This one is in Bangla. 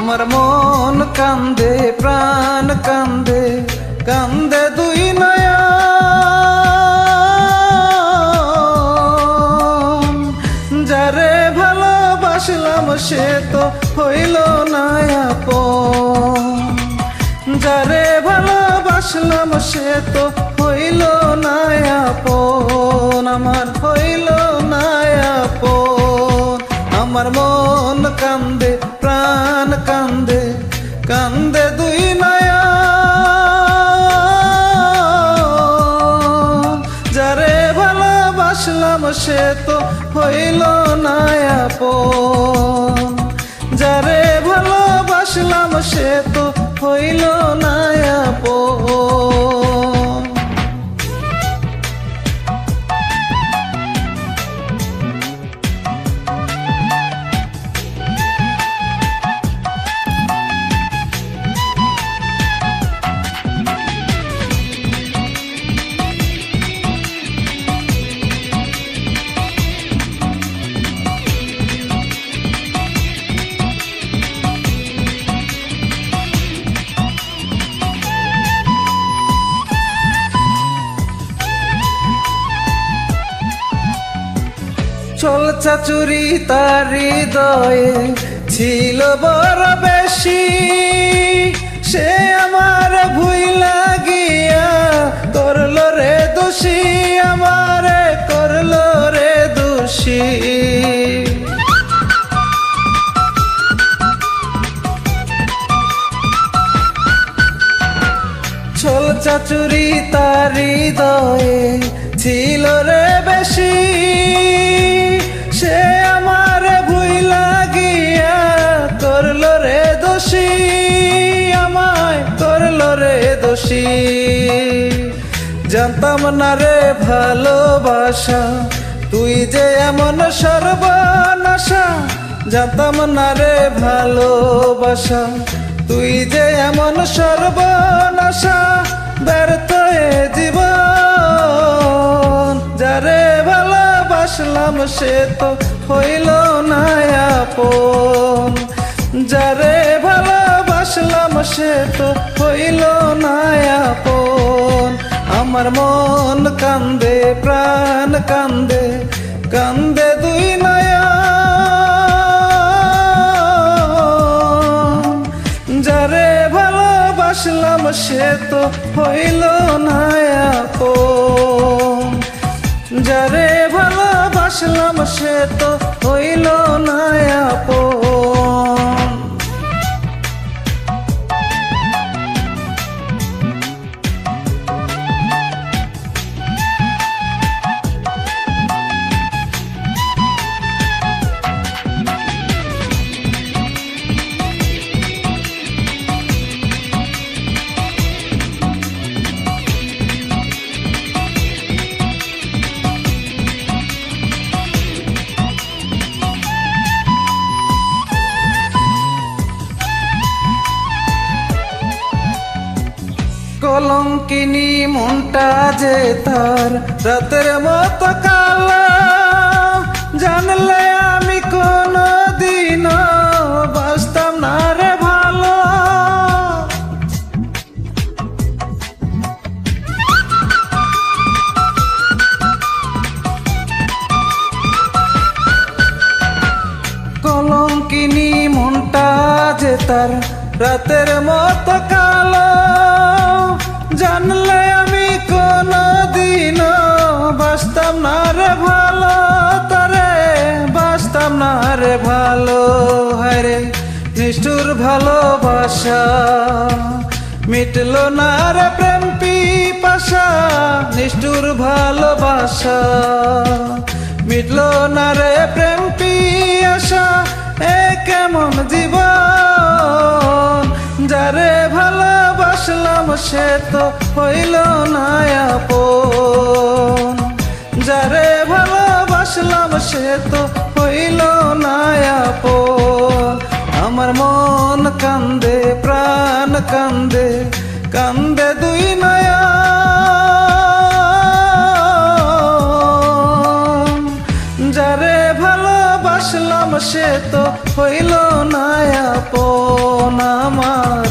আমার মন কান্দে প্রাণ কান্দে কান্দে দুই নয়ন যারে ভালোবাসলাম সে তো হইল না আপন যারে ভালোবাসলাম সে তো হইল না আপন আমার হইল না আপন আমার মন কান্দে প্রাণ কান্দে কান্দে দুই নয়ন যারে ভালোবাসলাম সে তো হইল না আপন যারে ভালোবাসলাম সে তো হইল না আপন চল চাচুরি তার হৃদয়ে ছিল বড় বেশি সে আমার ভুইলা গিয়া করলো রে দোষী আমারে করলো রে দোষী চল চাচুরি তার হৃদয়ে ছিল রে বেশি সে আমার ভুইলা গিয়া করলো রে দোষী আমায় করলো রে দোষী জানতাম না রে ভালোবাসা তুই যে এমন সর্বনাশা জানতাম না রে ভালোবাসা তুই যে এমন সর্বনাশা ব্যর্থ জীবন যারে ভালোবাসলাম সে তো হইল না আপন যারে ভালোবাসলাম সে তো হইল না আপন আমার মন কান্দে প্রাণ কান্দে কান্দে দুই নয়ন যারে ভালোবাসলাম সে তো হইল না আপন যারে ভালোবাসলাম সে তো হইল না আপন কলঙ্কিনী মনটা যে তার রাতের মতো কালো জানলে আমি কোনো দিন বাঁচতাম না রে ভালো কলঙ্কিনী মনটা যে তার রাতের মতো কালো জানলে আমি কোনো দিন বাঁচতাম না রে ভালো তারে বাঁচতাম না রে ভালো হায়রে নিষ্ঠুর ভালোবাসা মিটলো না রে প্রেম পিপাসা নিষ্ঠুর ভালোবাসা মিটলো না রে প্রেম পিয়াসা এ কেমন জীবন যারে ভালোবাসলাম সে তো হইল না আপন যারে ভালোবাসলাম সে তো হইল না আপন আমার মন কান্দে প্রাণ কান্দে কান্দে দুই নয়ন যারে ভালোবাসলাম সে তো হইল না আপন আমার